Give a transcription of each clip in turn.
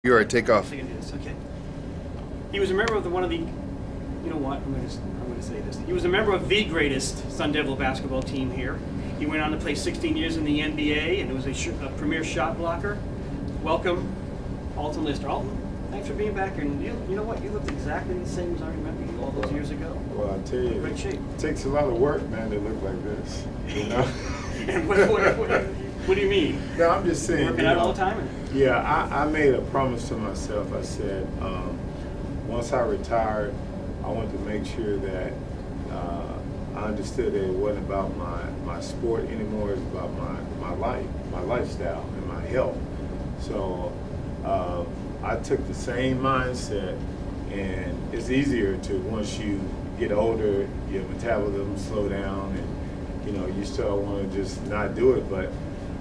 You're right, take off. I can do this. Okay. He was a member of one of the. You know what? I'm going to say this. He was a member of the greatest Sun Devil basketball team here. He went on to play 16 years in the NBA and was a premier shot blocker. Welcome, Alton Lister. Alton, thanks for being back. And you know what? You looked exactly the same as I remember you all those years ago. Well, I tell you, Great shape. it takes a lot of work, man, to look like this. You know. And what do you mean? No, I'm just saying. Working out all the time? Yeah, I made a promise to myself. I said, once I retired, I wanted to make sure that I understood that it wasn't about my sport anymore. It's about my life, my lifestyle, and my health. So I took the same mindset, and it's easier to, once you get older, your metabolism slow down, and you still want to just not do it. But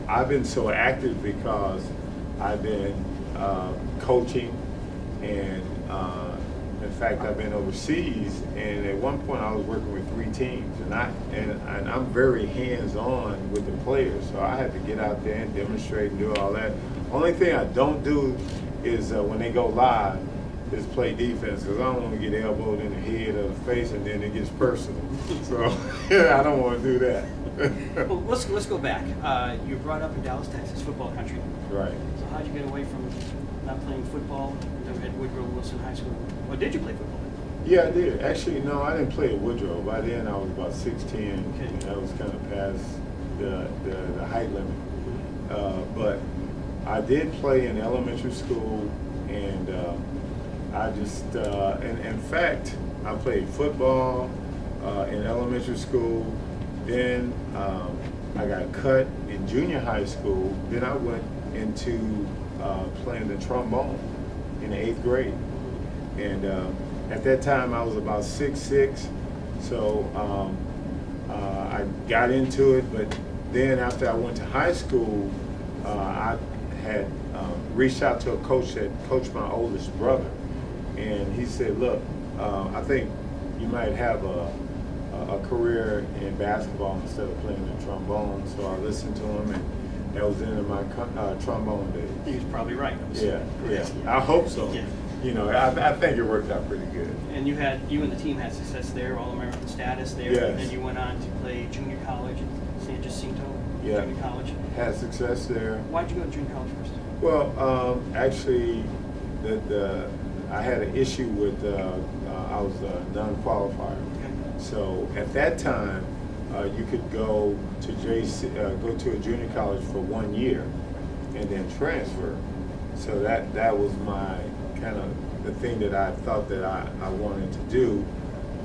I've been so active because I've been coaching, and in fact, I've been overseas. And at one point, I was working with 3 teams, and I'm very hands-on with the players. So I had to get out there and demonstrate and do all that. Only thing I don't do is when they go live, is play defense, because I don't want to get elbowed in the head or the face, and then it gets personal. So I don't want to do that. Well, let's go back. You were brought up in Dallas, Texas, football country. Right. So how'd you get away from not playing football at Woodrow Wilson High School? Or did you play football? Yeah, I did. Actually, no, I didn't play at Woodrow. By then, I was about 6'10", Okay. and that was kind of past the height limit. But I did play in elementary school, and I just, and in fact, I played football in elementary school. Then I got cut in junior high school. Then I went into playing the trombone in the 8th grade. And at that time, I was about 6'6", so I got into it. But then after I went to high school, I had reached out to a coach that coached my oldest brother. And he said, look, I think you might have a career in basketball instead of playing the trombone. So I listened to him, and that was the end of my trombone days. He was probably right. Yeah. I hope so. Yeah. I think it worked out pretty good. And you and the team had success there, All-American status there. Yes. And then you went on to play junior college at San Jacinto Yeah. Junior College. Had success there. Why'd you go to junior college first? Well, actually, I had an issue with I was a non-qualifier. Okay. So at that time, you could go to go to a junior college for 1 year, and then transfer. So that was my kind of the thing that I thought that I wanted to do.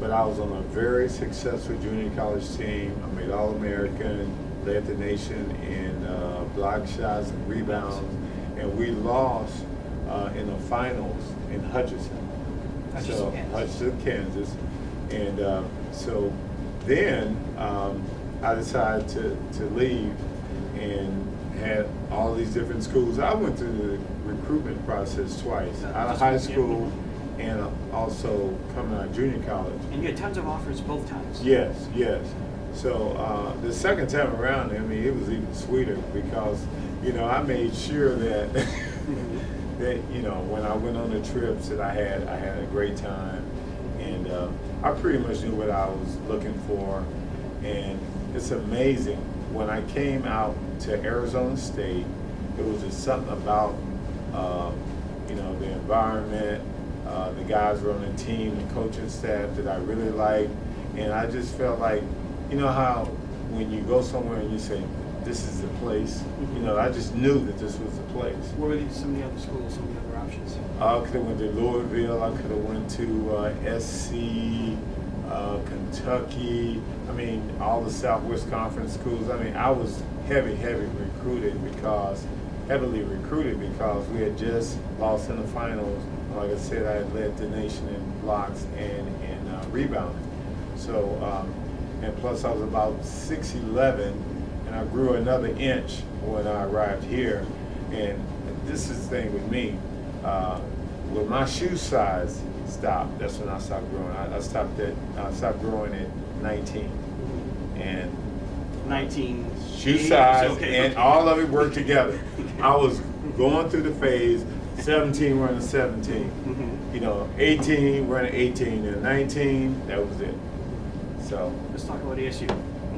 But I was on a very successful junior college team. I made All-American, led the nation in block shots and rebounds, and we lost in the finals in Hutchinson, Kansas. And so then I decided to leave, and had all these different schools. I went through the recruitment process twice, out of high school and also coming out of junior college. And you had tons of offers both times. Yes. So the second time around, I mean, it was even sweeter because, I made sure that that when I went on the trips that I had a great time, and I pretty much knew what I was looking for. And it's amazing, when I came out to Arizona State, it was just something about the environment, the guys were on the team, the coaching staff that I really liked, and I just felt like, how when you go somewhere and you say, this is the place, I just knew that this was the place. What were some of the other schools, some of the other options? I could have went to Louisville, I could have went to SC, Kentucky, all the Southwest Conference schools. I was heavily recruited because we had just lost in the finals. Like I said, I had led the nation in blocks and in rebounding. So, and plus I was about 6'11", and I grew another inch when I arrived here. And this is the thing with me, when my shoe size stopped, that's when I stopped growing. I stopped growing at 19. And 19. shoe size, Okay. and all of it worked together. I was going through the phase 17 running 17. Mhm. You know, 18 running 18, and 19, that was it. So, Let's talk about ASU.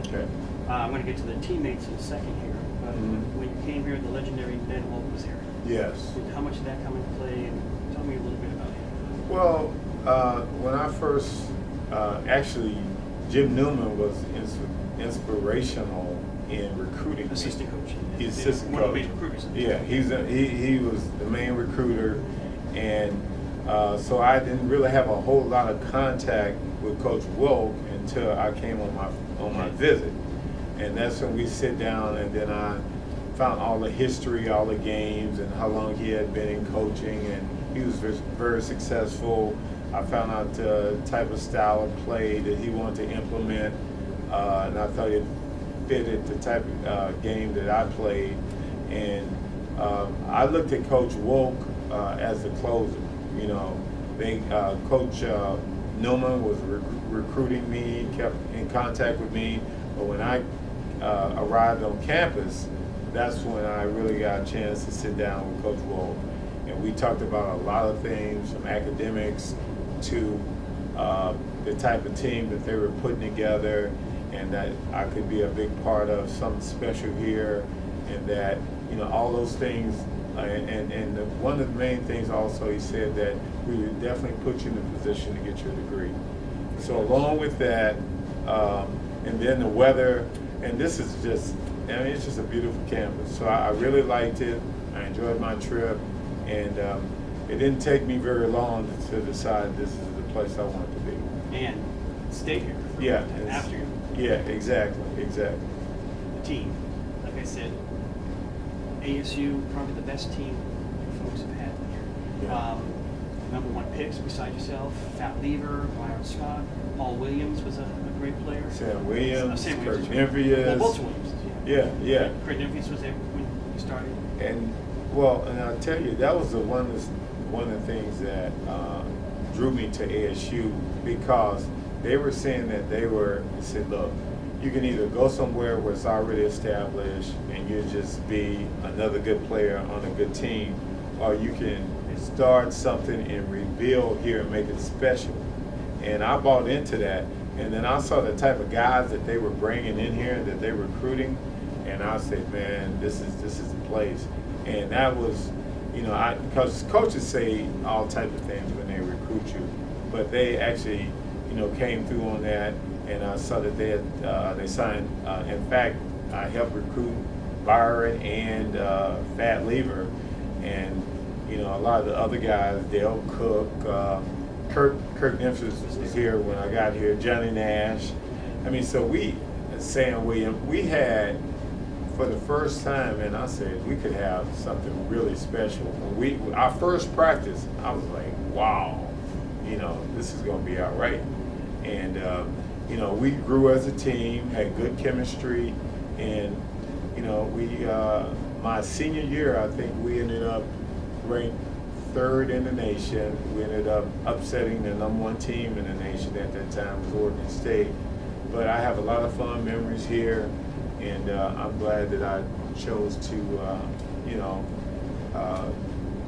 okay. I'm going to get to the teammates in a second here, but Mhm. when you came here, the legendary Ned Holt was here. Yes. How much did that come into play, and tell me a little bit about him. Well, when I first, actually, Jim Newman was inspirational in recruiting me. Assistant coach. He's assistant One of the coach. main recruiters. Yeah, he was the main recruiter, and so I didn't really have a whole lot of contact with Coach Wilk until I came on my visit, and that's when we sit down, and then I found all the history, all the games, and how long he had been in coaching, and he was very, very successful. I found out the type of style of play that he wanted to implement, and I thought it fitted the type of game that I played. And I looked at Coach Wilk as the closer. You know, Coach Newman was recruiting me, kept in contact with me, but when I arrived on campus, that's when I really got a chance to sit down with Coach Wilk. And we talked about a lot of things, from academics to the type of team that they were putting together, and that I could be a big part of something special here, and that, you know, all those things. One of the main things also, he said that we would definitely put you in a position to get your degree. So along with that, and then the weather, and this is just, I mean, it's just a beautiful campus. So I really liked it. I enjoyed my trip, and it didn't take me very long to decide this is the place I wanted to be. And stayed here. Yeah. After you. Yeah, exactly. The team, like I said, ASU, probably the best team you folks have had here. Yeah. Number one picks beside yourself, Fat Lever, Byron Scott, Paul Williams was a great player. Sam Williams, Sam Kurt Williams. Nymphius. Well, both Williams. Yeah. Kurt Nymphius was there when you started. And I'll tell you, that was one of the things that drew me to ASU, because they were saying that they said, look, you can either go somewhere where it's already established and you just be another good player on a good team, or you can start something and rebuild here and make it special. And I bought into that. And then I saw the type of guys that they were bringing in here, that they were recruiting, and I said, man, this is the place. And that was, you know, because coaches say all types of things when they recruit you, but they actually, you know, came through on that. And I saw that they signed. In fact, I helped recruit Byron and Fat Lever, and you know, a lot of the other guys, Dale Cook, Kirk Nymphius was here when I got here, Johnny Nash. I mean, so Sam Williams, we had, for the first time, and I said we could have something really special. When our first practice, I was like, wow, you know, this is going to be all right. And you know, we grew as a team, had good chemistry, and you know, my senior year, I think we ended up ranked 3rd in the nation. We ended up upsetting the #1 team in the nation at that time, was Oregon State. But I have a lot of fond memories here, and I'm glad that I chose to, you know,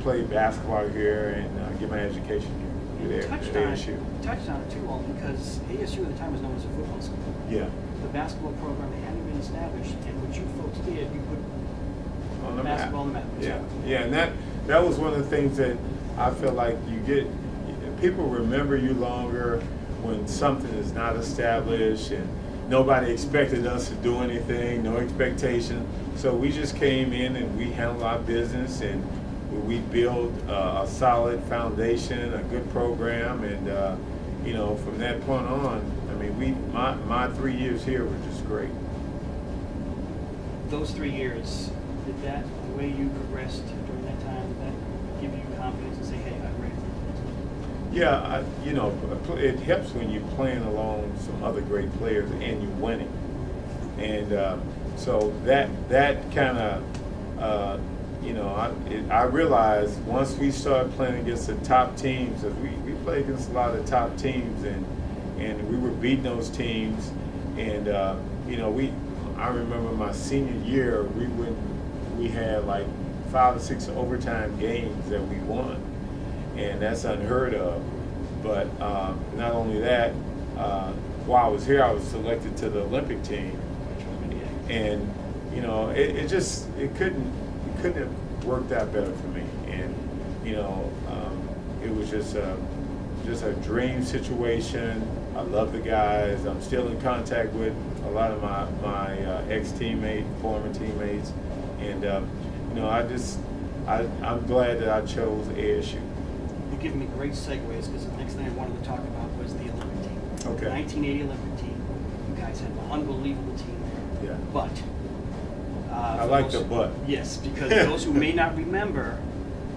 play basketball here and get my education here. You touched on it too, Walt, because ASU at the time was known as a football school. Yeah. The basketball program hadn't been established, and what you folks did, you put On the basketball map. on the map. Yeah, and that was one of the things that I feel like people remember you longer when something is not established and nobody expected us to do anything, no expectation. So we just came in and we handled our business, and we built a solid foundation, a good program, and you know, from that point on, I mean, my 3 years here were just great. Those 3 years, did that, the way you progressed during that time, did that give you confidence and say, hey, I'm ready for it? Yeah, you know, it helps when you're playing along some other great players and you're winning. And so that kind of, you know, I realized once we started playing against the top teams, because we played against a lot of top teams, and we were beating those teams. And, you know, I remember my senior year, we had like 5 or 6 overtime games that we won, and that's unheard of. But not only that, while I was here, I was selected to the Olympic team, and you know, it couldn't have worked out better for me. And you know, it was just a dream situation. I love the guys. I'm still in contact with a lot of my former teammates, and you know, I'm glad that I chose ASU. You're giving me great segues, because the next thing I wanted to talk about was the Olympic team. Okay. The 1980 Olympic team. You guys had an unbelievable team there. Yeah. But. I like the but. Yes, because those who may not remember,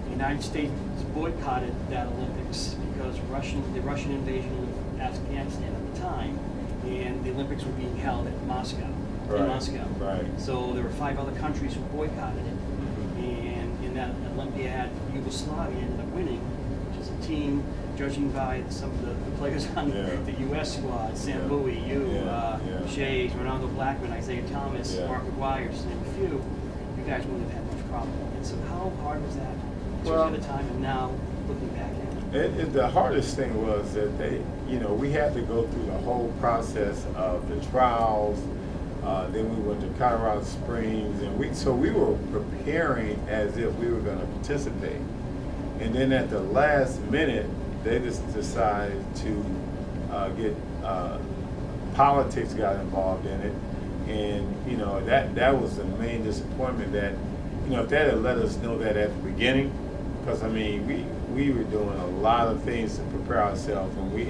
the United States boycotted that Olympics because the Russian invasion of Afghanistan at the time, and the Olympics were being held at Moscow. Right. In Moscow. Right. So there were 5 other countries who boycotted it, and in that Olympiad, Yugoslavia ended up winning, which is a team, judging by some of the players on the U.S. squad, Sam Bowie, Shays, Ronaldo Blackman, Isaiah Thomas, Mark McGuire, just to name a few. You guys wouldn't have had much problem. And so how hard was that, especially at the time, and now looking back at it? The hardest thing was that we had to go through the whole process of the trials. Then we went to Colorado Springs, and we were preparing as if we were going to participate. And then at the last minute, they just decided to get politics got involved in it, and you know that was the main disappointment. That if they had let us know that at the beginning, because I mean we were doing a lot of things to prepare ourselves, and we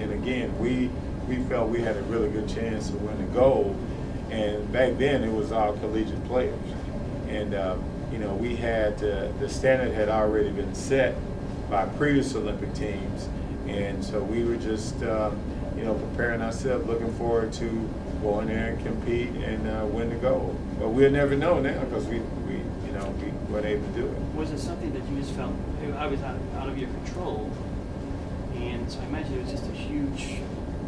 felt we had a really good chance to win the gold. And back then it was all collegiate players, and we had the standard had already been set by previous Olympic teams, and so we were just preparing ourselves, looking forward to going there and compete and win the gold. But we'll never know now because we weren't able to do it. Was it something that you just felt I was out of your control, and so I imagine it was just a huge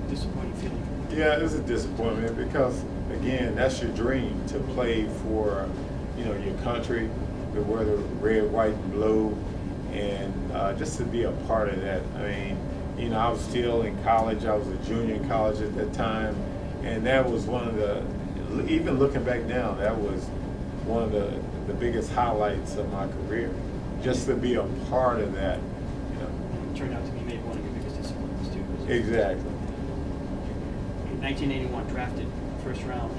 disappointing feeling? Yeah, it was a disappointment because again, that's your dream, to play for your country, to wear the red, white, and blue, and just to be a part of that. I mean, I was still in college. I was a junior in college at that time, and that was one of the, even looking back now, that was one of the biggest highlights of my career, just to be a part of that. It turned out to be maybe one of your biggest disappointments too. Exactly. In 1981, drafted first round.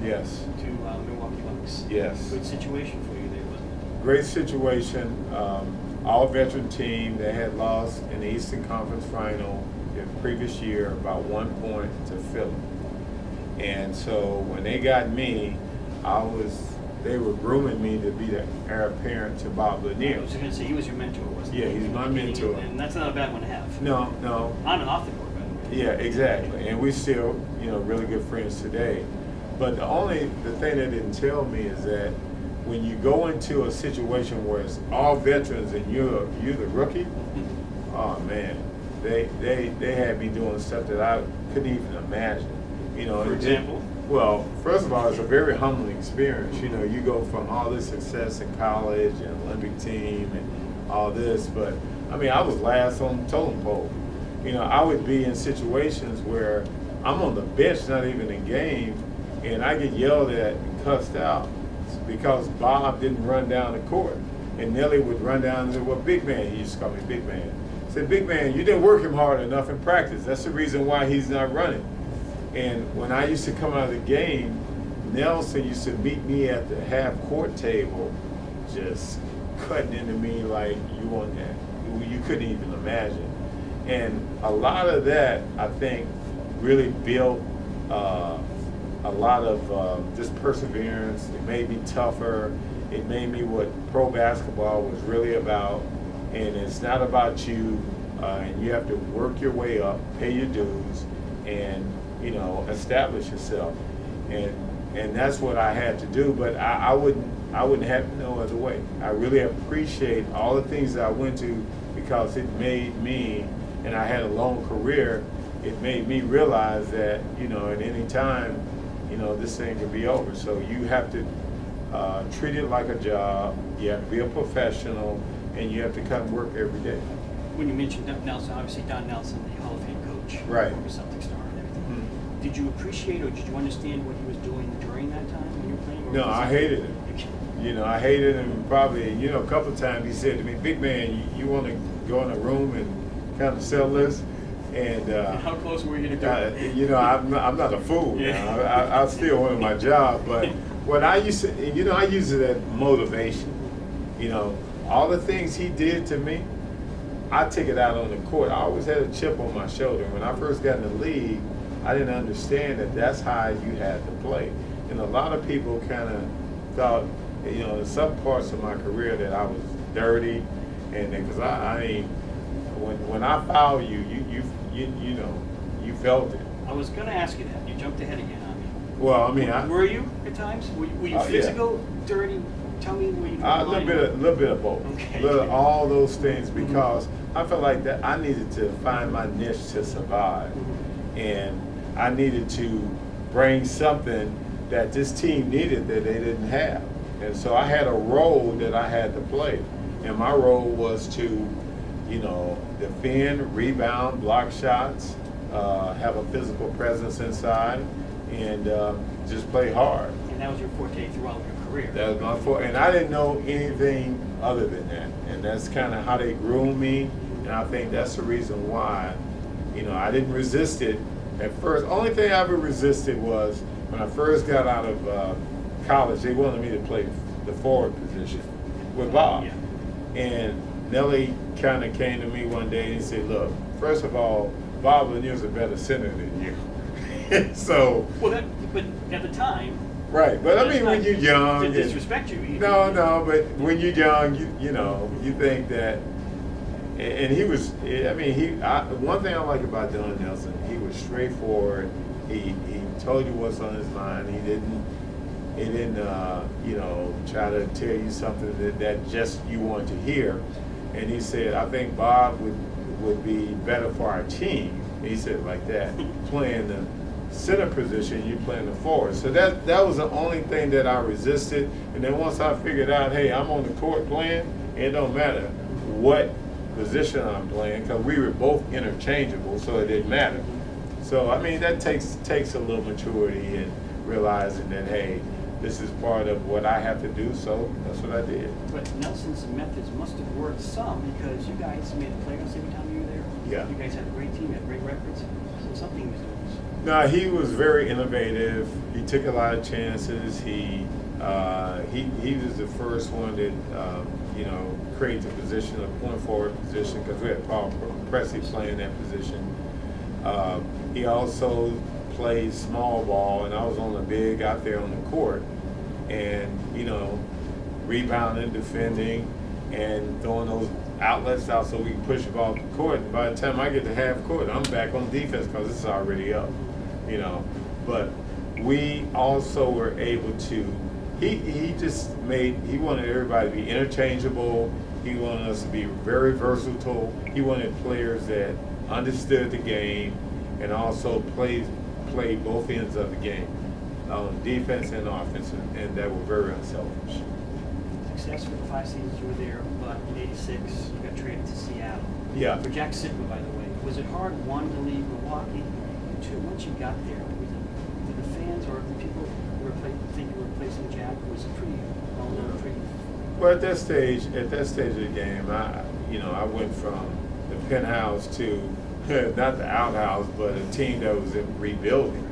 Yes. To Milwaukee Bucks. Yes. Good situation for you there, wasn't it? Great situation. All veteran team. They had lost in the Eastern Conference Final the previous year about 1 point to Philly. And so when they got me, they were grooming me to be the heir apparent to Bob Lanier. I was going to say, he was your mentor, wasn't he? Yeah, he's my mentor. And that's not a bad one to have. No. On and off the court, by the way. Yeah, exactly. And we're still, really good friends today. But the thing they didn't tell me is that when you go into a situation where it's all veterans and you're the rookie, oh man, they had me doing stuff that I couldn't even imagine. For example? Well, first of all, it's a very humbling experience. You go from all this success in college and Olympic team and all this, but I mean, I was last on the totem pole. I would be in situations where I'm on the bench, not even in game, and I get yelled at and cussed out because Bob didn't run down the court. And Nelly would run down and say, well, big man, he used to call me big man. I said, big man, you didn't work him hard enough in practice. That's the reason why he's not running. And when I used to come out of the game, Nelson used to meet me at the half-court table, just cutting into me like you couldn't even imagine. And a lot of that, I think, really built a lot of just perseverance. It made me tougher. It made me what pro basketball was really about. And it's not about you, and you have to work your way up, pay your dues, and establish yourself, and that's what I had to do. But I wouldn't have no other way. I really appreciate all the things that I went to because it made me, and I had a long career. It made me realize that at any time, this thing could be over. So you have to treat it like a job. You have to be a professional, and you have to come work every day. When you mentioned Don Nelson, obviously Don Nelson, the Hall of Fame coach, Right. former Celtic star and everything. Mhm. Did you appreciate or did you understand what he was doing during that time when you were playing? Or No, was I it- hated it. You know, I hated him probably, a couple of times he said to me, "Big man, you want to go in a room and kind of sell this?" And And how close were you to do it? I'm not a fool. Yeah. Now. I still wanted my job, but what I used to, I use it as motivation. All the things he did to me, I take it out on the court. I always had a chip on my shoulder. When I first got in the league, I didn't understand that that's how you had to play. And a lot of people kind of thought, in some parts of my career that I was dirty, and because I mean, when I fouled you felt it. I was going to ask you that. You jumped ahead again on me. Well, I mean, Were you at times? Were you Oh, yeah. physical, dirty? Tell me where you a little bit of both. Okay. All those things, because I felt like that I needed to find my niche to survive, and I needed to bring something that this team needed that they didn't have. And so I had a role that I had to play, and my role was to, defend, rebound, block shots, have a physical presence inside, and just play hard. And that was your forte throughout your career. That was my fault, and I didn't know anything other than that, and that's kind of how they groomed me, and I think that's the reason why, I didn't resist it at first. Only thing I ever resisted was when I first got out of college. They wanted me to play the forward position with Bob, Yeah. and Nelly kind of came to me one day and he said, "Look, first of all, Bob Lanier's a better center than you." So. Well, but at the time. Right, but I mean, when you're young, To disrespect you. no, but when you're young, you think that, and he was. I mean, one thing I like about Don Nelson, he was straightforward. He told you what's on his mind. He didn't try to tell you something that just you wanted to hear. And he said, "I think Bob would be better for our team." He said it like that, playing the center position, you playing the forward. So that was the only thing that I resisted. And then once I figured out, hey, I'm on the court playing, it don't matter what position I'm playing, because we were both interchangeable, so it didn't matter. So I mean, that takes a little maturity and realizing that, hey, this is part of what I have to do, so that's what I did. But Nelson's methods must have worked some, because you guys made the playoffs every time you were there. Yeah. You guys had a great team, had great records. So something he was doing. No, he was very innovative. He took a lot of chances. He was the first one that created the position, a point forward position, because we had Paul Pressey playing that position. He also played small ball, and I was on the big out there on the court, and rebounding, defending, and throwing those outlets out so we can push the ball to the court. And by the time I get to half court, I'm back on defense because it's already up. But we also were able to. He wanted everybody to be interchangeable. He wanted us to be very versatile. He wanted players that understood the game and also played both ends of the game, on defense and offense, and that were very unselfish. Success for the 5 seasons you were there, but in '86 you got traded to Seattle. Yeah. For Jack Sitma, by the way. Was it hard, one, to leave Milwaukee, and two, once you got there, did the fans or the people think you were replacing Jack? Was it pretty well-known, pretty? Well, at that stage of the game, I went from the penthouse to not the outhouse, but a team that was in rebuilding.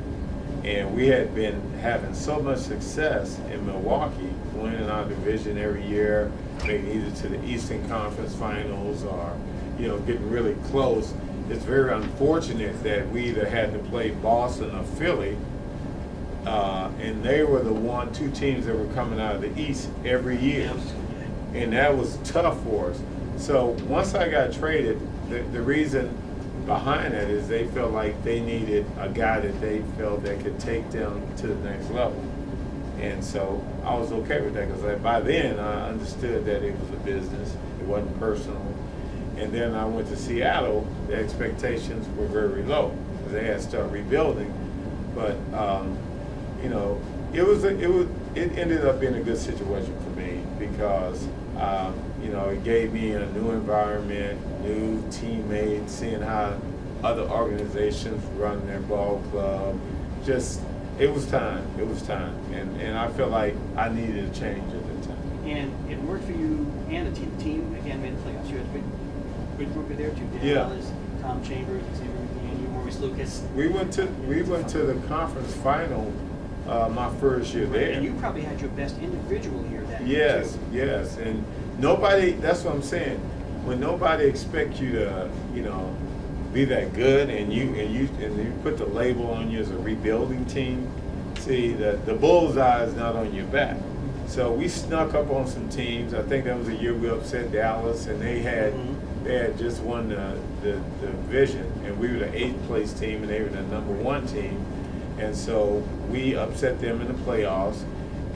And we had been having so much success in Milwaukee, winning our division every year, making either to the Eastern Conference Finals or, getting really close. It's very unfortunate that we either had to play Boston or Philly, and they were the two teams that were coming out of the East every year. And that was tough for us. So once I got traded, the reason behind that is they felt like they needed a guy that they felt that could take them to the next level. And so I was okay with that, because by then I understood that it was a business, it wasn't personal. And then I went to Seattle, the expectations were very low, because they had started rebuilding. But, it ended up being a good situation for me because, you know, it gave me a new environment, new teammates, seeing how other organizations run their ball club. Just, it was time. It was time. And I feel like I needed a change at the time. And it worked for you and the team again, made the playoffs. You had a good group of there too. Dan Yeah. Ellis, Tom Chambers, Xavier McDaniel, Maurice Lucas. We went to the conference final my first year there. And you probably had your best individual here that year Yes, too. yes, and nobody. That's what I'm saying. When nobody expects you to, you know, be that good, and you put the label on you as a rebuilding team. See, the bullseye is not on your back. So we snuck up on some teams. I think that was a year we upset Dallas, and they had just won the division, and we were the 8th place team, and they were the #1 team. And so we upset them in the playoffs,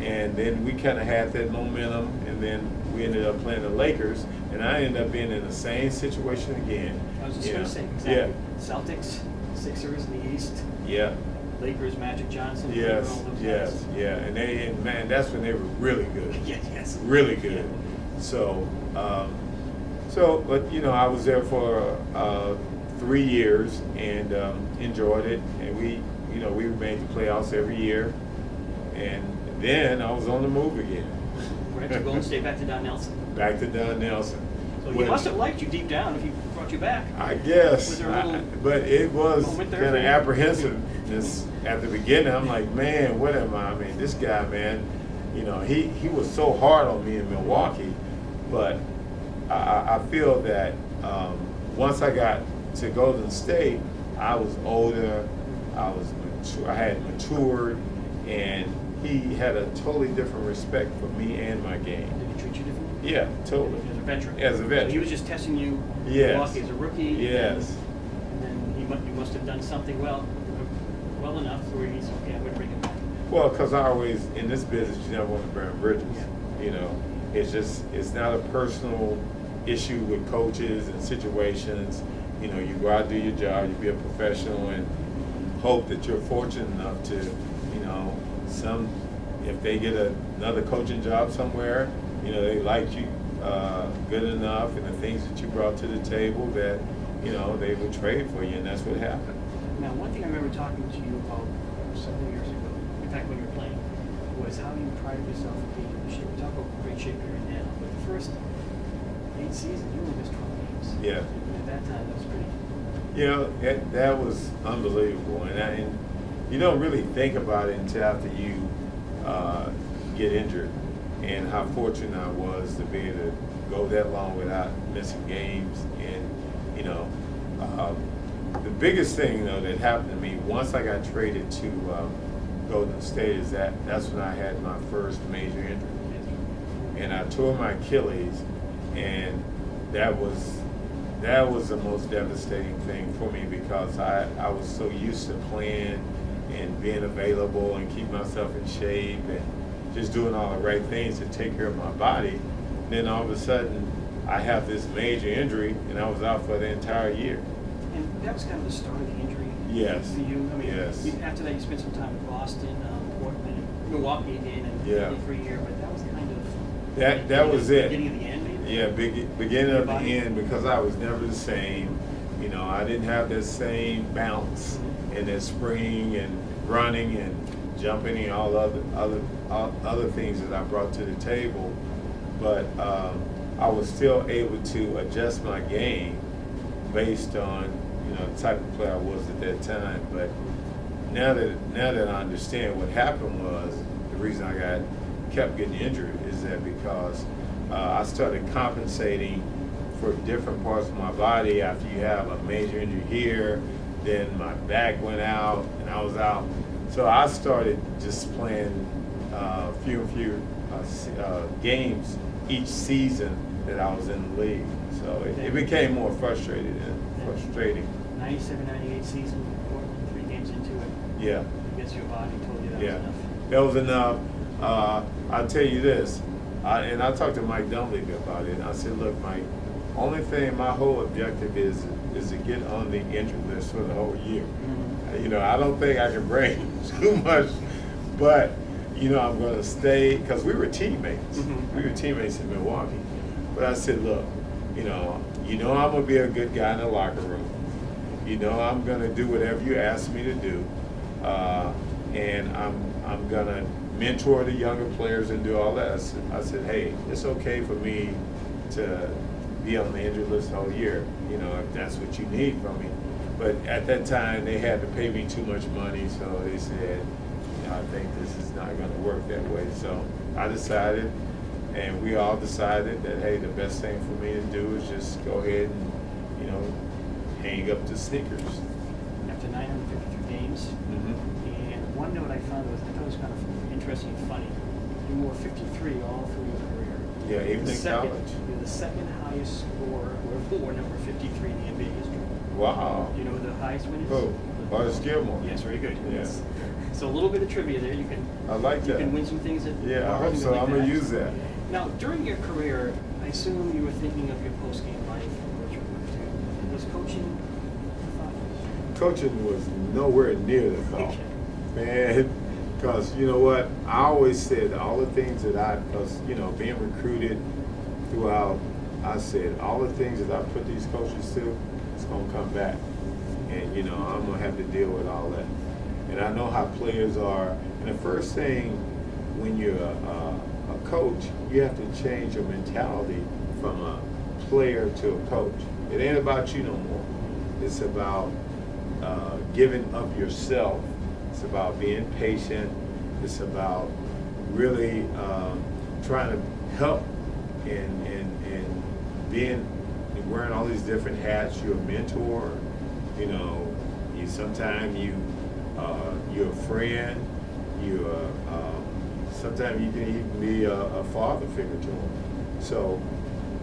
and then we kind of had that momentum, and then we ended up playing the Lakers, and I ended up being in the same situation again. I was just you going know. to say, exactly. Celtics, Sixers in the East, Yeah, Lakers, Magic Johnson. yes, all those yes, guys. yeah, and man, that's when they were really good. Yes. Really good. So, but you know, I was there for 3 years and enjoyed it, and we made the playoffs every year, and then I was on the move again. Right to Golden State, back to Don Nelson. Back to Don Nelson. So he When- must have liked you deep down if he brought you back. I guess, Was there a little but it was moment there kind for of you? apprehensiveness at the beginning. I'm like, man, what am I? I mean, this guy, man, you know, he was so hard on me in Milwaukee, but I feel that once I got to Golden State, I was older, I was mature, I had matured, and he had a totally different respect for me and my game. Did he treat you differently? Yeah, totally. As a veteran. As a veteran. So he was just testing you. Yes. Milwaukee as a rookie. Yes. And then you must have done something well enough where he's okay. I'm going to bring him back. Well, because I always, in this business, you never want to burn bridges. Yeah. You know, it's not a personal issue with coaches and situations. You know, you go out, do your job, you be a professional, and hope that you're fortunate enough to, you know, if they get another coaching job somewhere, you know, they like you good enough, and the things that you brought to the table that, you know, they would trade for you, and that's what happened. Now, one thing I remember talking to you about several years ago, in fact, when you were playing, was how you prided yourself on being in shape. We talk about great shape you're in now, but the first 8 seasons, you only missed 12 games. Yeah. And at that time, that was pretty. You know, that was unbelievable, and you don't really think about it until after you get injured, and how fortunate I was to be able to go that long without missing games. And you know, the biggest thing though that happened to me once I got traded to Golden State is that's when I had my first major injury, and I tore my Achilles, and that was the most devastating thing for me because I was so used to playing and being available and keeping myself in shape and just doing all the right things to take care of my body. Then all of a sudden, I have this major injury, and I was out for the entire year. And that was kind of the start of the injury. Yes. For you. I mean, Yes. after that, you spent some time in Boston, Portland, and Milwaukee again, and Yeah. for a year. But that was kind of That was it. beginning of the end, maybe. Yeah, beginning of the end, because I was never the same. You know, I didn't have that same bounce and that spring and running and jumping and all other things that I brought to the table. But I was still able to adjust my game based on, you know, the type of player I was at that time. But now that I understand what happened was, the reason I kept getting injured is that because I started compensating for different parts of my body. After you have a major injury here, then my back went out and I was out. So I started just playing few and few games each season that I was in the league. So it became more frustrating. 97, 98 season, Portland, 3 games into it. Yeah. I guess your body told you that Yeah, was enough. that was enough. I'll tell you this, and I talked to Mike Dunleavy about it, and I said, look, Mike, only thing, my whole objective is to get on the injury list for the whole year. Mm-hmm. You know, I don't think I can bring too much, but, you know, I'm gonna stay, because we were teammates. Mhm. We were teammates in Milwaukee. But I said, look, you know I'm gonna be a good guy in the locker room. You know I'm gonna do whatever you ask me to do. And I'm gonna mentor the younger players and do all that. I said, hey, it's okay for me to be on the injured list all year, you know, if that's what you need from me. But at that time, they had to pay me too much money, so they said, you know, I think this is not going to work that way. So I decided, and we all decided that, hey, the best thing for me to do is just go ahead and, you know, hang up the sneakers. After 953 games, and one note I found was, I thought it was kind of interesting and funny. You wore 53 all through your career. Yeah, even The in second- college. You're the second highest scorer, or wore number 53 in the NBA history. Wow. Do you know who the highest one is? Oh, Artis Gilmore. Yes, very good. Yeah. Yes. So a little bit of trivia there. You can I like you that. can win some things that Yeah, I are hope so. like I'm going that. to use that. Now, during your career, I assume you were thinking of your post-game life and what you were going to do. Was coaching a thought? Coaching was nowhere near the thought. Man, because you know what? I always said all the things that because, you know, being recruited throughout, I said all the things that I put these coaches to, it's going to come back. And, you know, I'm going to have to deal with all that. And I know how players are. And the first thing when you're a coach, you have to change your mentality from a player to a coach. It ain't about you no more. It's about giving up yourself. It's about being patient. It's about really trying to help and being wearing all these different hats. You're a mentor. You know, you're a friend. Sometimes you can even be a father figure to them. So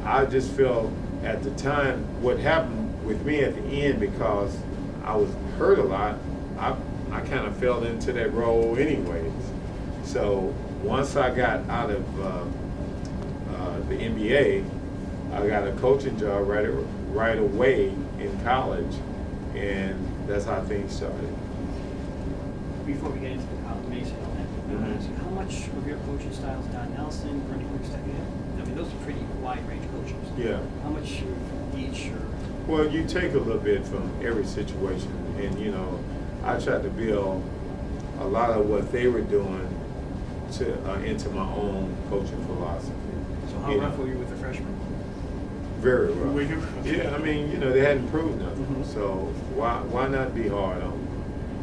I just felt at the time what happened with me at the end, because I was hurt a lot, I kind of fell into that role anyways. So once I got out of the NBA, I got a coaching job right away in college, and that's how things started. Before we get into the college Mason and all that, I want to ask you, how much of your coaching style is Don Nelson, Bernie Quickstep? I mean, those are pretty wide-range coaches. Yeah. How much of each or... Well, you take a little bit from every situation, and you know, I tried to build a lot of what they were doing into my own coaching philosophy. So how rough were you with the freshmen? Very rough. Were you? Yeah, I mean, you know, they hadn't proved nothing, Mhm. so why not be hard on them?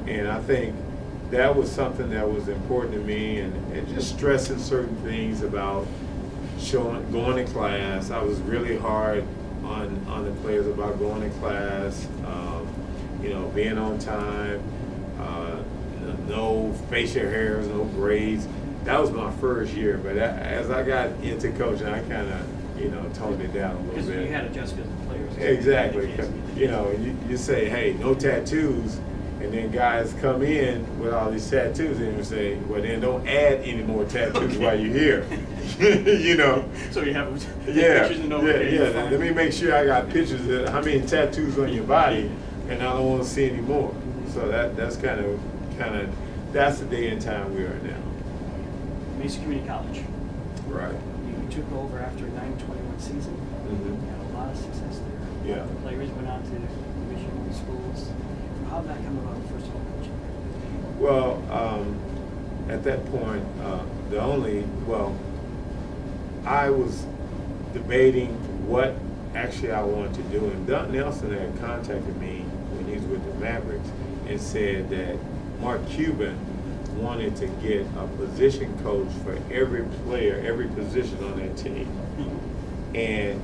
And I think that was something that was important to me, and just stressing certain things about going to class. I was really hard on the players about going to class, you know, being on time, no facial hairs, no braids. That was my first year, but as I got into coaching, I kind of, you know, toned it down a little Because bit. you had to adjust because of the players. Exactly. You know, you say, hey, no tattoos, and then guys come in with all these tattoos, and you say, well, then don't add any more tattoos while you're here. You know. So you have Yeah, pictures and no yeah. Let me make sure I got pictures of how many tattoos on your body, and I don't want to see any more. So that's kind of that's the day and time we are now. Mason Community College. Right. You took over after a 9-21 season. Mhm. You had a lot of success there. Yeah. The players went on to Division I schools. How did that come about, first of all, coaching? Well, at that point, I was debating what actually I wanted to do, and Don Nelson had contacted me when he was with the Mavericks and said that Mark Cuban wanted to get a position coach for every player, every position on that team. And,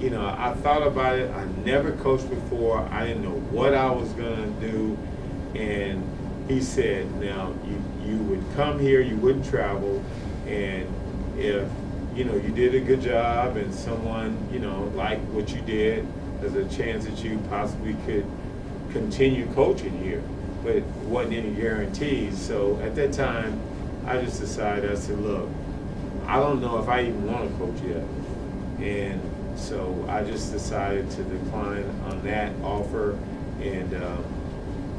you know, I thought about it. I never coached before. I didn't know what I was going to do. And he said, now, you would come here, you wouldn't travel, and if, you know, you did a good job and someone, you know, liked what you did, there's a chance that you possibly could continue coaching here. But it wasn't any guarantees. So at that time, I just decided, I said, look, I don't know if I even want to coach yet. And so I just decided to decline on that offer. And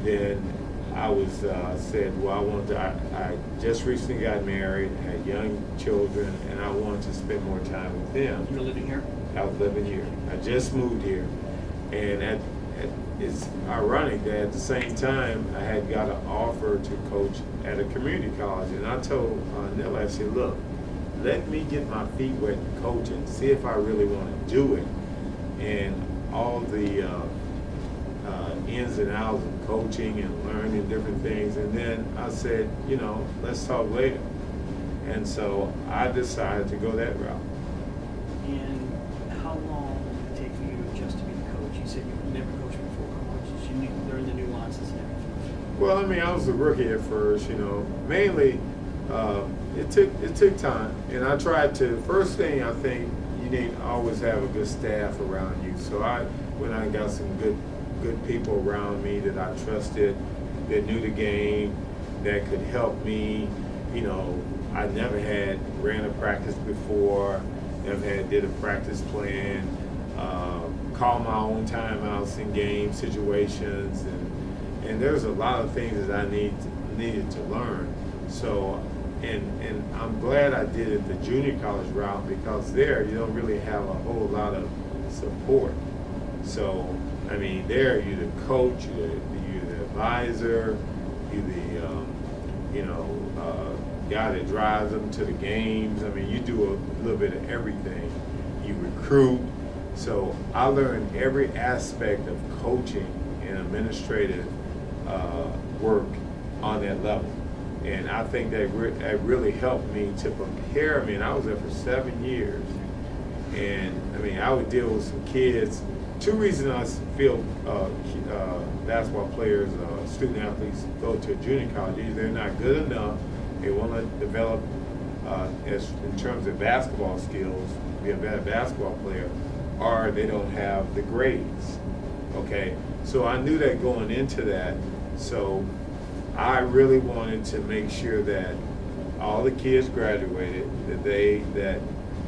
then I was said, well, I just recently got married, had young children, and I wanted to spend more time with them. You're living here? I was living here. I just moved here, and it's ironic that at the same time I had got an offer to coach at a community college, and I told Nella, I said, look, let me get my feet wet in coaching, see if I really want to do it, and all the ins and outs of coaching and learning different things, and then I said, you know, let's talk later, and so I decided to go that route. And how long did it take for you to adjust to be the coach? You said you never coached before college. You learned the nuances and everything. Well, I mean, I was a rookie at first, you know. Mainly, it took time, and I tried to. First thing, I think you need to always have a good staff around you. So when I got some good people around me that I trusted, that knew the game, that could help me. You know, I never had ran a practice before, never had did a practice plan, call my own timeouts in game situations, and there's a lot of things that I needed to learn. So, and I'm glad I did it the junior college route, because there you don't really have a whole lot of support. So, I mean, there you're the coach, you're the advisor, you're the guy that drives them to the games. I mean, you do a little bit of everything. You recruit. So I learned every aspect of coaching and administrative work on that level. And I think that really helped me to prepare me. And I was there for 7 years. And I mean, I would deal with some kids. Two reasons I feel basketball players, student athletes go to a junior college: either they're not good enough, they want to develop in terms of basketball skills, be a better basketball player, or they don't have the grades. Okay, so I knew that going into that. So I really wanted to make sure that all the kids graduated, that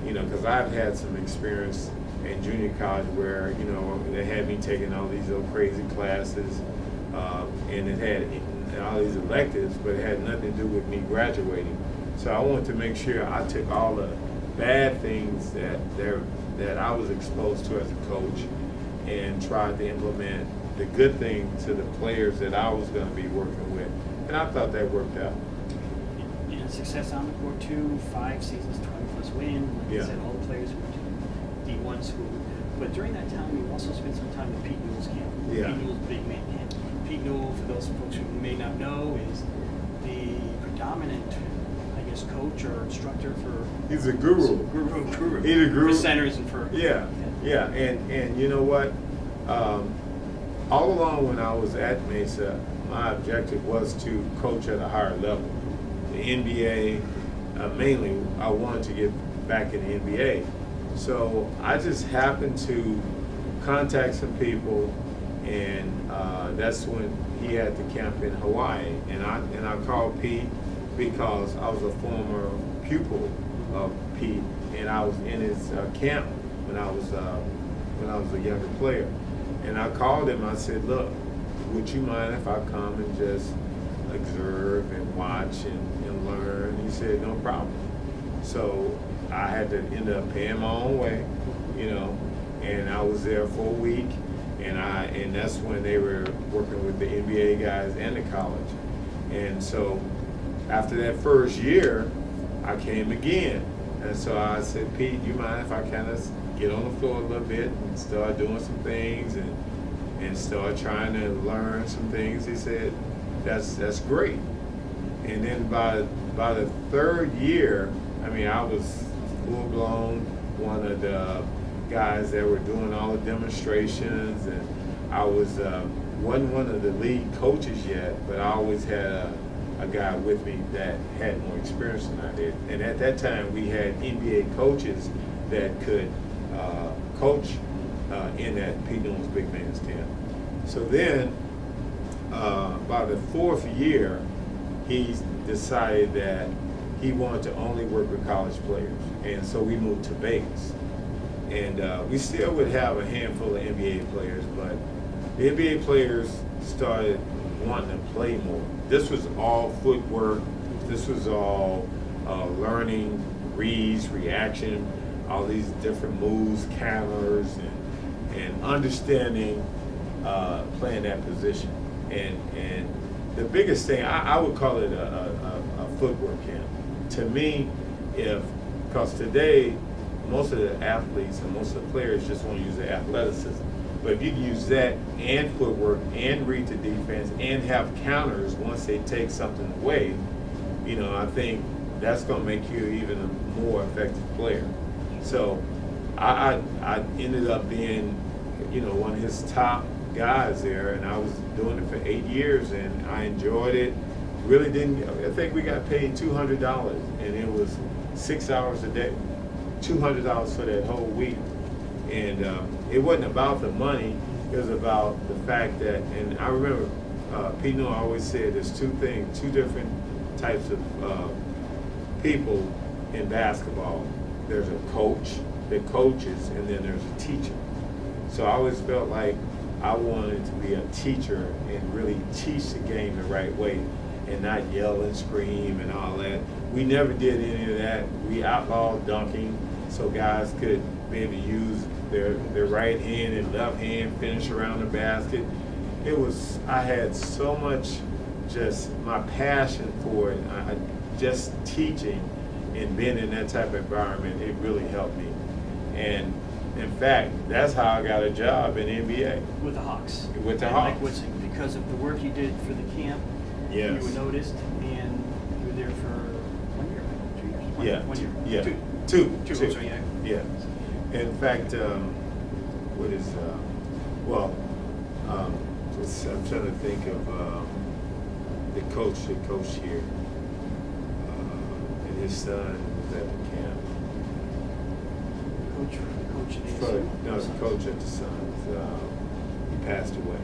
because I've had some experience in junior college where, they had me taking all these little crazy classes, and it had all these electives, but it had nothing to do with me graduating. So I wanted to make sure I took all the bad things that I was exposed to as a coach and tried to implement the good things to the players that I was going to be working with. And I thought that worked out. And success on the court too, 5 seasons, 20+ win. Like I said, all the players went to D1 school. But during that time, you also spent some time at Pete Newell's camp. Yeah. Pete Newell's big man camp. Pete Newell, for those folks who may not know, is the predominant, coach or instructor for. He's a guru. Guru. He's a guru for centers and for. Yeah. And you know what? All along when I was at Mesa, my objective was to coach at a higher level. The NBA, mainly, I wanted to get back in the NBA. So I just happened to contact some people, and that's when he had the camp in Hawaii. And I called Pete because I was a former pupil of Pete, and I was in his camp when I was a younger player. And I called him. I said, "Look, would you mind if I come and just observe and watch and learn?" He said, "No problem." So I had to end up paying my own way, and I was there for a week, and that's when they were working with the NBA guys and the college. And so after that first year, I came again. And so I said, "Pete, you mind if I kind of get on the floor a little bit and start doing some things and start trying to learn some things?" He said, that's great. And then by the third year, I was full blown one of the guys that were doing all the demonstrations, and I wasn't one of the lead coaches yet, but I always had a guy with me that had more experience than I did. And at that time, we had NBA coaches that could coach in that Pete Newell's Big Man's Camp. So then, by the 4th year, he decided that he wanted to only work with college players. And so we moved to Vegas. And we still would have a handful of NBA players, but the NBA players started wanting to play more. This was all footwork. This was all learning, reads, reaction, all these different moves, counters, and understanding playing that position. And the biggest thing, I would call it a footwork camp. To me, because today, most of the athletes and most of the players just want to use their athleticism. But if you can use that and footwork and read the defense and have counters once they take something away, I think that's going to make you even a more effective player. So I ended up being, one of his top guys there, and I was doing it for 8 years, and I enjoyed it. Really didn't. I think we got paid $200, and it was 6 hours a day, $200 for that whole week. And it wasn't about the money. It was about the fact that, and I remember Pete Noel always said there's two different types of people in basketball. There's a coach that coaches, and then there's a teacher. So I always felt like I wanted to be a teacher and really teach the game the right way and not yell and scream and all that. We never did any of that. We outlawed dunking so guys could be able to use their right hand and left hand, finish around the basket. I had so much, just my passion for it. Just teaching and being in that type of environment, it really helped me. And in fact, that's how I got a job in the NBA. With the Hawks. With the and Hawks. Mike Woodson, because of the work you did for the camp. Yes. You were noticed, and you were there for 1 year, 2 years? Yeah. One year. Yeah. Two. Two. I'm sorry, yeah. Yeah. In fact, what is, I'm trying to think of the coach that coached here. And his son was at the camp. Coach at ASU? The coach at the Suns. He passed away.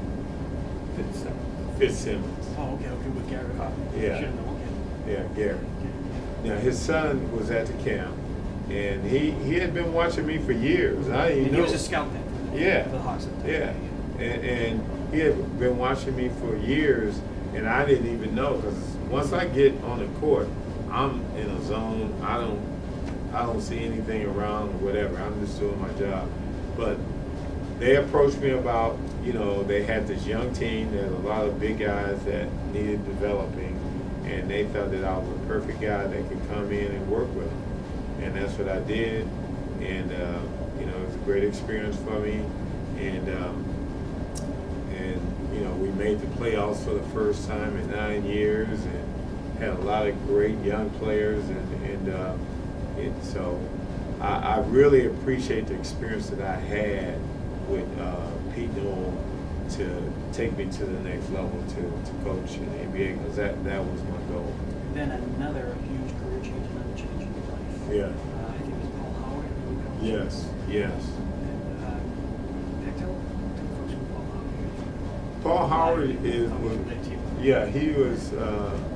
Fitzsimmons. Oh, okay, with Gary. Yeah. Should've known, okay. Yeah, Gary. Okay. Now his son was at the camp, and he had been watching me for years. I didn't And know. he was a scout then for the Hawks at the time. Yeah, and he had been watching me for years, and I didn't even know, because once I get on the court, I'm in a zone. I don't see anything around or whatever. I'm just doing my job. But they approached me about, they had this young team. There's a lot of big guys that needed developing, and they thought that I was a perfect guy that could come in and work with them. And that's what I did. And, it was a great experience for me. And we made the playoffs for the first time in 9 years, and had a lot of great young players. So I really appreciate the experience that I had with Pete Noel to take me to the next level to coach in the NBA, because that was my goal. Then another huge career change, another change in your life. Yeah. I think it was Paul Howard. Yes. And tell folks who Paul Howard is. Paul Howard he was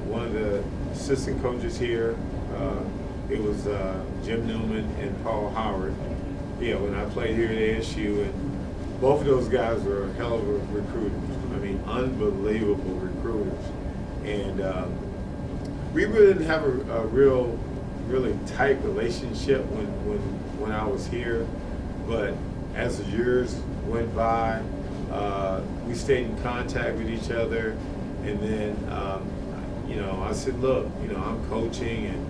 one of the assistant coaches here. It was Jim Newman and Paul Howard. Yeah, when I played here at ASU, and both of those guys were hell of a recruiters. I mean, unbelievable recruiters. And we really didn't have a really tight relationship when I was here. But as the years went by, we stayed in contact with each other. And then, I said, look, I'm coaching and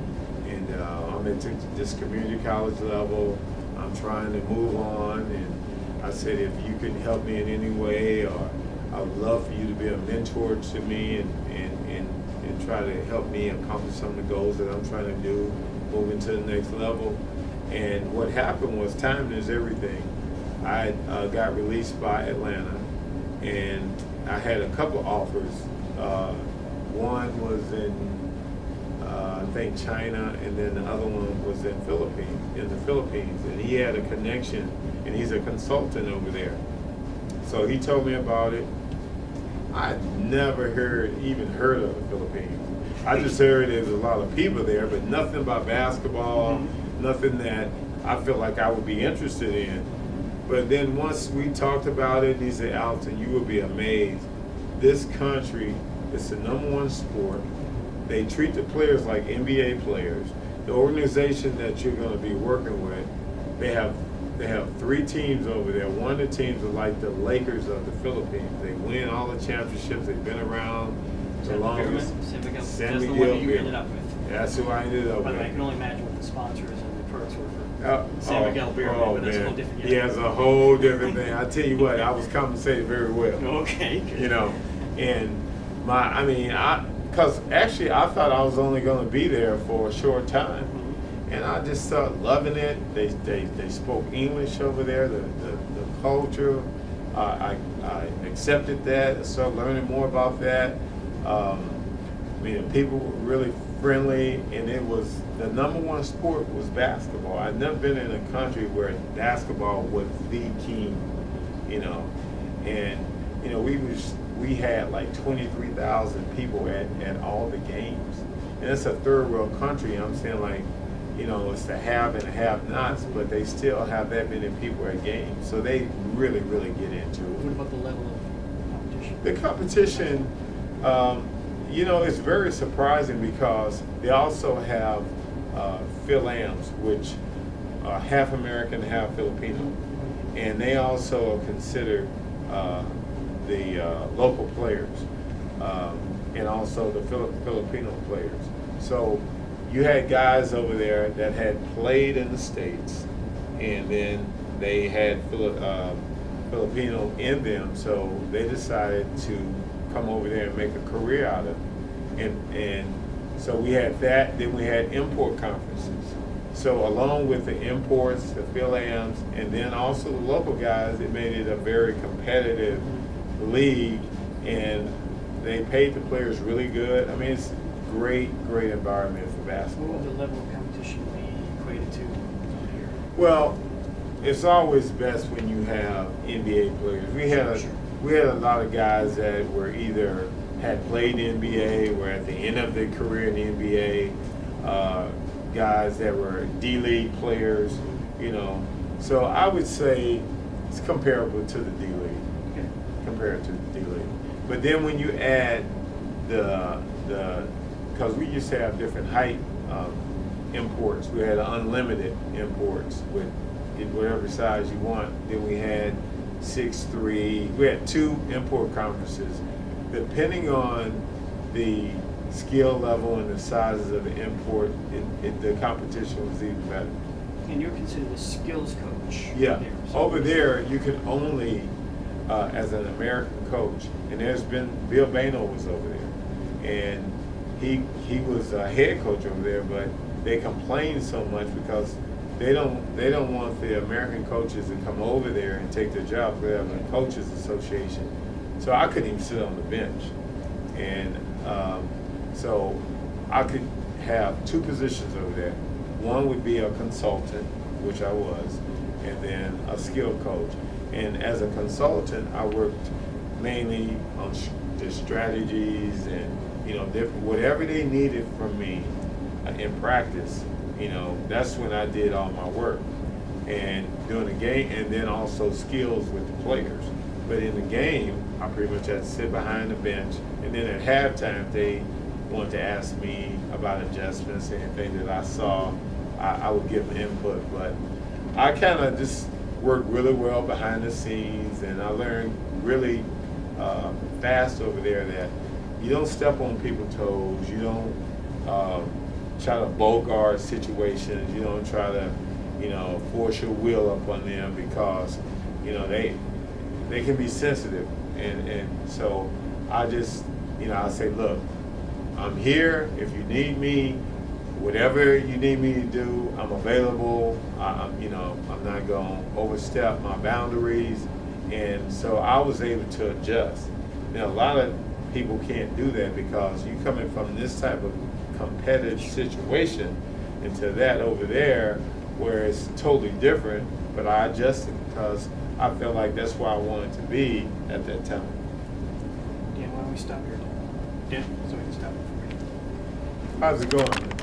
I'm at this community college level. I'm trying to move on, and I said, if you can help me in any way, or I would love for you to be a mentor to me and try to help me accomplish some of the goals that I'm trying to do, moving to the next level. And what happened was, timing is everything. I got released by Atlanta, and I had a couple offers. One was in I think China, and then the other one was in the Philippines, and he had a connection, and he's a consultant over there. So he told me about it. I'd never even heard of the Philippines. I just heard there's a lot of people there, but nothing about basketball, nothing that I felt like I would be interested in. But then once we talked about it, he said, Alton, you will be amazed. this country, it's the #1 sport. They treat the players like NBA players. The organization that you're going to be working with, they have 3 teams over there. One of the teams are like the Lakers of the Philippines. They win all the championships. They've been around the longest. San Miguel. San That's the Miguel one that you Beer. ended up with. That's who I ended up By the way, I with. can only imagine what the sponsors and the perks were for San Miguel Beer, Oh, but that's a whole man. different. He has a whole different thing. I tell you what, I was compensated very well. Okay. You know, and because actually I thought I was only going to be there for a short time, and I just started loving it. They spoke English over there, the culture. I accepted that. I started learning more about that. The people were really friendly, and it was the #1 sport was basketball. I'd never been in a country where basketball was the king, and we had like 23,000 people at all the games, and it's a third world country. I'm saying it's the have and have-nots, but they still have that many people at games, so they really get into it. What about the level of competition? The competition, it's very surprising because they also have Phil-Ams, which are half American, half Filipino, and they also are considered the local players and also the Filipino players. So you had guys over there that had played in the States, and then they had Filipino in them, so they decided to come over there and make a career out of it. And so we had that, then we had import conferences. So along with the imports, the Phil-Ams, and then also the local guys, it made it a very competitive league, and they paid the players really good. It's great environment for basketball. What would the level of competition be equated to here? Well, it's always best when you have NBA players. We had a lot of guys that were either had played in the NBA, were at the end of their career in the NBA, guys that were D-League players, So I would say it's comparable to the D-League. Okay. Compared to the D-League. But then when you add because we used to have different height imports. We had unlimited imports with whatever size you want. Then we had 6'3". We had 2 import conferences. Depending on the skill level and the sizes of the import, the competition was even better. And you're considered a skills coach. Yeah. There, so Over there, you can only, as an American coach, and Bill Bano was over there, and he was a head coach over there, but they complained so much because they don't want the American coaches to come over there and take their job. They have a coaches association, so I couldn't even sit on the bench, and so I could have 2 positions over there. One would be a consultant, which I was, and then a skill coach. And as a consultant, I worked mainly on the strategies and different whatever they needed from me in practice. That's when I did all my work and during the game, and then also skills with the players. But in the game, I pretty much had to sit behind the bench, and then at halftime, they wanted to ask me about adjustments and anything that I saw. I would give them input, but I kind of just worked really well behind the scenes, and I learned really fast over there that you don't step on people's toes, you don't try to bogart situations, you don't try to force your will up on them, because they can be sensitive, and so I just I say, look, I'm here if you need me. Whatever you need me to do, I'm available. I'm not going to overstep my boundaries, and so I was able to adjust. Now, a lot of people can't do that because you coming from this type of competitive situation into that over there, where it's totally different. But I adjusted because I felt like that's where I wanted to be at that time. Dan, why don't we stop here? Dan, so we can stop it for you. How's it going?